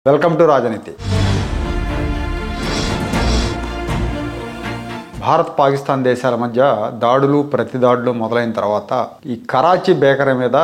Welcome to రాజనీతి. భారత్ పాకిస్తాన్ దేశాల మధ్య దాడులు ప్రతిదాడులు మొదలైన తర్వాత ఈ కరాచీ బేకరీ మీద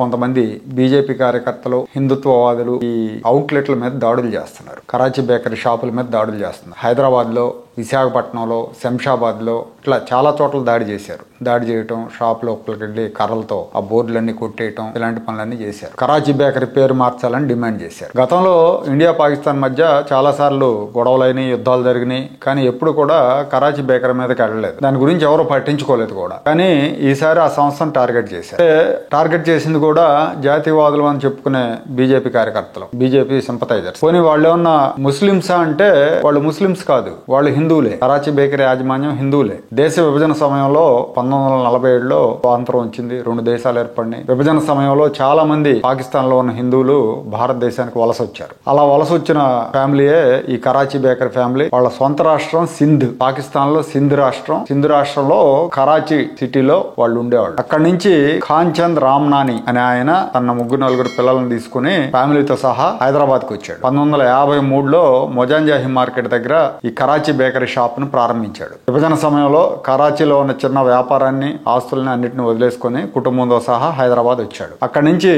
కొంతమంది బీజేపీ కార్యకర్తలు, హిందుత్వవాదులు ఈ అవుట్లెట్ల మీద దాడులు చేస్తున్నారు. కరాచీ బేకరీ షాపుల మీద దాడులు చేస్తున్నారు. హైదరాబాద్ లో, విశాఖపట్నంలో, శంషాబాద్ లో ఇట్లా చాలా చోట్ల దాడి చేశారు. దాడి చేయటం, షాప్ లోపలికి వెళ్ళి కర్రలతో ఆ బోర్డులన్నీ కొట్టేయటం, ఇలాంటి పనులన్నీ చేశారు. కరాచీ బేకరీ పేరు మార్చాలని డిమాండ్ చేశారు. గతంలో ఇండియా పాకిస్తాన్ మధ్య చాలా సార్లు గొడవలైనవి, యుద్ధాలు జరిగినాయి. కానీ ఎప్పుడు కూడా కరాచీ బేకరీ మీదకి వెళ్ళలేదు. దాని గురించి ఎవరు పట్టించుకోలేదు కూడా. కానీ ఈసారి ఆ సంస్థను టార్గెట్ చేశారు. టార్గెట్ చేసింది కూడా జాతీయవాదులు అని చెప్పుకునే బీజేపీ కార్యకర్తలు, బీజేపీ సింపథైజర్స్. పోనీ వాళ్ళు ఏమన్నా ముస్లింసా అంటే వాళ్ళు ముస్లింస్ కాదు, వాళ్ళు హిందువులే. కరాచీ బేకరీ యాజమాన్యం హిందువులే. దేశ విభజన సమయంలో 1947లో స్వాతంత్రం వచ్చింది, 2 దేశాలు ఏర్పడినాయి. విభజన సమయంలో చాలా మంది పాకిస్తాన్ లో ఉన్న హిందువులు భారతదేశానికి వలస వచ్చారు. అలా వలస వచ్చిన ఫ్యామిలీయే ఈ కరాచీ బేకరీ ఫ్యామిలీ. వాళ్ళ సొంత రాష్ట్రం సింధ్, పాకిస్తాన్ లో సింధ్ రాష్ట్రం. సింధ్ రాష్ట్రంలో కరాచీ సిటీలో వాళ్ళు ఉండేవాళ్ళు. అక్కడి నుంచి ఖాన్ చంద్ రామ్నాని అనే ఆయన తన 3-4 పిల్లలను తీసుకుని ఫ్యామిలీతో సహా హైదరాబాద్ కు వచ్చాడు. 1953లో మొజాంజాహి మార్కెట్ దగ్గర ఈ కరాచీ బేకరీ షాప్ ను ప్రారంభించాడు. విభజన సమయంలో కరాచీలో ఉన్న చిన్న వ్యాపారాన్ని, ఆస్తుల్ని అన్నింటిని వదిలేసుకుని కుటుంబంతో సహా హైదరాబాద్ వచ్చాడు. అక్కడి నుంచి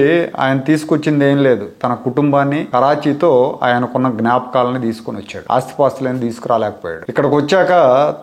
ఆయన తీసుకొచ్చింది ఏం లేదు, తన కుటుంబాన్ని, కరాచీతో ఆయనకున్న జ్ఞాపకాలని తీసుకుని వచ్చాడు. ఆస్తిపాస్తులని తీసుకురాలేకపోయాడు. ఇక్కడికి వచ్చాక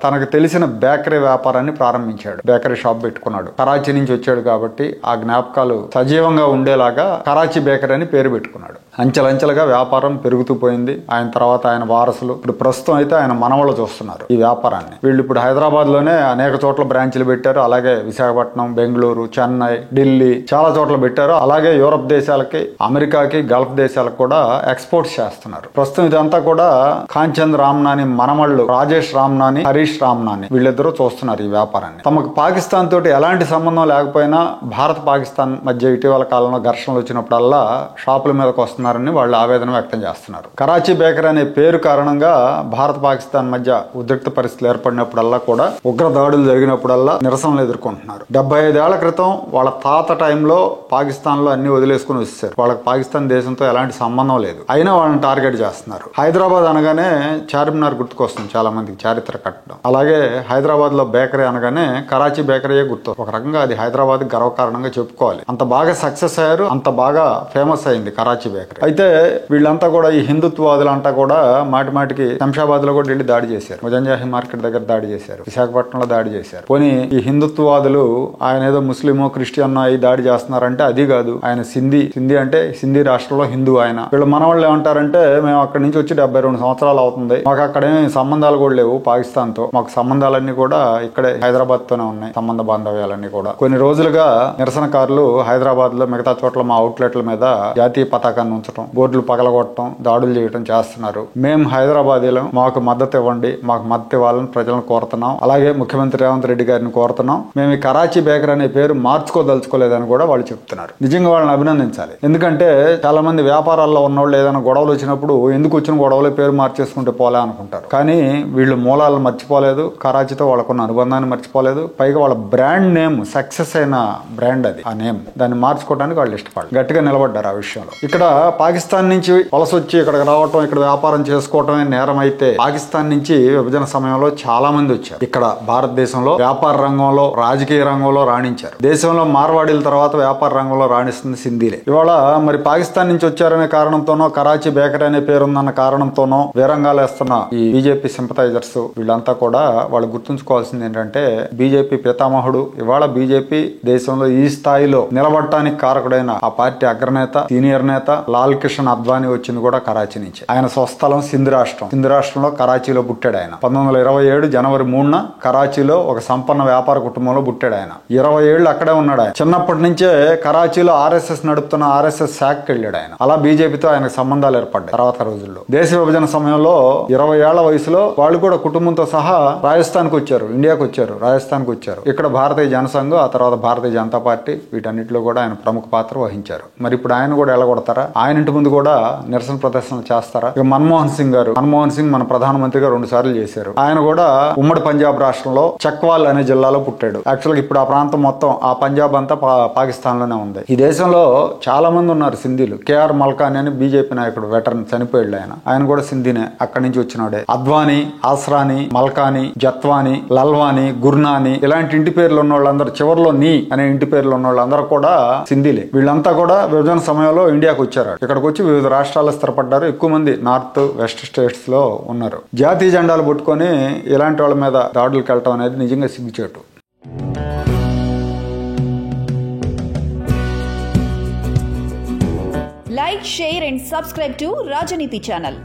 తనకు తెలిసిన బేకరీ వ్యాపారాన్ని ప్రారంభించాడు. బేకరీ షాప్ పెట్టుకున్నాడు. కరాచీ నుంచి వచ్చాడు కాబట్టి ఆ జ్ఞాపకాలు సజీవంగా ఉండేలాగా కరాచీ బేకరీ అని పేరు పెట్టుకున్నాడు. అంచెలంచెలుగా వ్యాపారం పెరుగుతూ పోయింది. ఆయన తర్వాత ఆయన వారసులు, ఇప్పుడు ప్రస్తుతం అయితే ఆయన మనవళ్ళు చూస్తున్నారు ఈ వ్యాపారాన్ని. వీళ్ళు ఇప్పుడు హైదరాబాద్ లోనే అనేక చోట్ల బ్రాంచ్లు పెట్టారు. అలాగే విశాఖపట్నం, బెంగళూరు, చెన్నై, ఢిల్లీ చాలా చోట్ల పెట్టారు. అలాగే యూరప్ దేశాలకి, అమెరికాకి, గల్ఫ్ దేశాలకు కూడా ఎక్స్పోర్ట్స్ చేస్తున్నారు. ప్రస్తుతం ఇదంతా కూడా ఖాన్ చంద్ రామ్నాని మనమళ్ళు రాజేష్ రామ్నాని, హరీష్ రామ్నాని వీళ్ళిద్దరూ చూస్తున్నారు ఈ వ్యాపారాన్ని. తమకు పాకిస్తాన్ తోటి ఎలాంటి సంబంధం లేకపోయినా భారత్ పాకిస్తాన్ మధ్య ఇటీవల కాలంలో ఘర్షణలు వచ్చినప్పుడల్లా షాపుల మీదకి వస్తున్నారని వాళ్ళు ఆవేదన వ్యక్తం చేస్తున్నారు. కరాచీ బేకరీ అనే పేరు కారణంగా భారత్ పాకిస్తాన్ మధ్య ఉద్రిక్త పరిస్థితులు ఏర్పడినప్పుడల్లా కూడా, ఉగ్ర దాడులు జరిగినప్పుడల్లా నిరసనలు ఎదుర్కొంటున్నారు. 75 ఏళ్ల క్రితం వాళ్ళ తాత టైంలో పాకిస్తాన్ లో అన్ని వదిలేసుకుని వచ్చారు. వాళ్ళకి పాకిస్తాన్ దేశంతో ఎలాంటి సంబంధం లేదు. అయినా వాళ్ళని టార్గెట్ చేస్తున్నారు. హైదరాబాద్ అనగానే చార్మినార్ గుర్తుకొస్తుంది చాలా మందికి, చారిత్ర కట్టడం. అలాగే హైదరాబాద్ లో బేకరీ అనగానే కరాచీ బేకరీయే గుర్తు. ఒక రకంగా అది హైదరాబాద్ గర్వకారణంగా చెప్పుకోవాలి. అంత బాగా సక్సెస్ అయ్యారు, అంత బాగా ఫేమస్ అయింది కరాచీ బేకరీ. అయితే వీళ్ళంతా కూడా, ఈ హిందుత్వవాదులంతా కూడా మాటిమాటికి శంషాబాద్ లో కూడా వెళ్ళి దాడి చేశారు. మొజాంజాహి మార్కెట్ దగ్గర దాడి చేశారు. విశాఖపట్నంలో దాడి చేశారు. పోనీ ఈ హిందుత్వవాదులు ఆయన ఏదో ముస్లిమో, క్రిస్టియన్ అయి దాడి చేస్తున్నారంటే అది కాదు. ఆయన సింధీ అంటే సింధీ రాష్ట్రంలో హిందూ ఆయన. వీళ్ళు మనవాళ్ళు ఏమంటారంటే, మేము అక్కడి నుంచి వచ్చి 72 సంవత్సరాలు అవుతుంది, మాకు అక్కడేమి సంబంధాలు కూడా లేవు పాకిస్తాన్ తో, మాకు సంబంధాలన్నీ కూడా ఇక్కడే హైదరాబాద్ తోనే ఉన్నాయి, సంబంధ బాంధవ్యాలన్నీ కూడా. కొన్ని రోజులుగా నిరసనకారులు హైదరాబాద్ లో మిగతా చోట్ల మా అవుట్లెట్ల మీద జాతీయ పతాకాన్ని ఉంచడం, బోర్డులు పగలగొట్టడం, దాడులు చేయడం చేస్తున్నారు. మేము హైదరాబాదీలో, మాకు మద్దతు ఇవ్వండి, మాకు మద్దతు ఇవ్వాలని ప్రజలను కోరుతున్నాం. అలాగే ముఖ్యమంత్రి రేవంత్ రెడ్డి గారిని కోరుతున్నాం. మేము ఈ కరాచీ బేకరీ అనే పేరు మార్చుకోదలుచుకోలేదని కూడా వాళ్ళు చెప్తున్నారు. నిజంగా వాళ్ళని అభినందించాలి. ఎందుకంటే చాలా మంది వ్యాపారాల్లో ఉన్నవాళ్ళు ఏదైనా గొడవలు వచ్చినప్పుడు ఎందుకు వచ్చిన గొడవలు పేరు మార్చేసుకుంటే పోలే అనుకుంటారు. కానీ వీళ్ళు మూలాలను మర్చిపోలేదు, కరాచీతో వాళ్ళకున్న అనుబంధాన్ని మర్చిపోలేదు. పైగా వాళ్ళ బ్రాండ్ నేమ్ సక్సెస్ అయిన బ్రాండ్ అది. ఆ నేమ్ దాన్ని మార్చుకోవడానికి వాళ్ళు ఇష్టపడారు, గట్టిగా నిలబడ్డారు ఆ విషయంలో. ఇక్కడ పాకిస్తాన్ నుంచి వలస వచ్చి ఇక్కడికి రావటం, ఇక్కడ వ్యాపారం చేసుకోవటమే నేరం అయితే, పాకిస్తాన్ నుంచి విభజన సమయంలో చాలా మంది వచ్చారు. ఇక్కడ భారతదేశంలో వ్యాపార రంగంలో, రాజకీయ రంగంలో రాణించారు. దేశంలో మార్వాడీల తర్వాత వ్యాపార రంగంలో రాణిస్తుంది సింధీలే. ఇవాళ మరి పాకిస్తాన్ నుంచి వచ్చారనే కారణంతోనో, కరాచీ బేకరీ అనే పేరుందన్న కారణంతోనో వీరంగాలు వేస్తున్న ఈ బీజేపీ సింపథైజర్స్ వీళ్ళంతా కూడా వాళ్ళు గుర్తుంచుకోవాల్సింది ఏంటంటే, బీజేపీ పితామహుడు, ఇవాళ బీజేపీ దేశంలో ఈ స్థాయిలో నిలబడటానికి కారకుడైన ఆ పార్టీ అగ్రనేత, సీనియర్ నేత లాల్ కృష్ణ అద్వానీ వచ్చింది కూడా కరాచీ నుంచి. ఆయన స్వస్థలం సింధ్ రాష్ట్రం. సింధ్ రాష్ట్రంలో కరాచీలో పుట్టాడు ఆయన. 1927 జనవరి 3న కరాచీలో ఒక సంపన్న వ్యాపార కుటుంబంలో పుట్టాడు ఆయన. 20 ఏళ్ళు అక్కడే ఉన్నాడు ఆయన. చిన్నప్పటి నుంచే కరాచీలో ఆర్ఎస్ఎస్ నడుపుతున్న ఆర్ఎస్ఎస్ శాఖకి వెళ్ళాడు ఆయన. అలా బీజేపీతో ఆయనకు సంబంధాలు ఏర్పడ్డాయి తర్వాత రోజుల్లో. దేశ విభజన సమయంలో 20 ఏళ్ల వయసులో వాళ్ళు కూడా కుటుంబంతో సహా రాజస్థాన్కి వచ్చారు, ఇండియాకి వచ్చారు, రాజస్థాన్కి వచ్చారు. ఇక్కడ భారతీయ జనసంఘ్, ఆ తర్వాత భారతీయ జనతా పార్టీ, వీటన్నిటిలో కూడా ఆయన ప్రముఖ పాత్ర వహించారు. మరి ఇప్పుడు ఆయన కూడా ఎలగొడతారా? ఆయన ఆయన ఇంటి ముందు కూడా నిరసన ప్రదర్శనలు చేస్తారా? ఇక మన్మోహన్ సింగ్ మన ప్రధానమంత్రిగా 2 సార్లు చేశారు. ఆయన కూడా ఉమ్మడి పంజాబ్ రాష్ట్రంలో చక్వాల్ అనే జిల్లాలో పుట్టాడు. యాక్చువల్గా ఇప్పుడు ఆ ప్రాంతం మొత్తం ఆ పంజాబ్ అంతా పాకిస్తాన్ లోనే ఉంది. ఈ దేశంలో చాలా మంది ఉన్నారు సింధీలు. కేఆర్ మల్కాని అని బీజేపీ నాయకుడు వెటరన్ చనిపోయాడు. ఆయన కూడా సింధీనే, అక్కడి నుంచి వచ్చినాడే. అద్వానీ, ఆస్రానీ, మల్కానీ, జత్వానీ, లల్వానీ, గుర్నానీ ఇలాంటి ఇంటి పేర్లు ఉన్న వాళ్ళందరూ, చివరిలో నీ అనే ఇంటి పేర్లు ఉన్న వాళ్ళందరూ కూడా సింధీలే. వీళ్ళంతా కూడా విభజన సమయంలో ఇండియాకు వచ్చారు. ఇక్కడికి వచ్చి వివిధ రాష్ట్రాల్లో స్థిరపడ్డారు. ఎక్కువ మంది నార్త్ వెస్ట్ స్టేట్స్ లో ఉన్నారు. జాతీయ జెండాలు పట్టుకొని ఇలాంటి వాళ్ళ మీద దాడులకు వెళ్ళటం అనేది నిజంగా సిగ్గుచేటు. Like, share and subscribe to Rajaniti channel.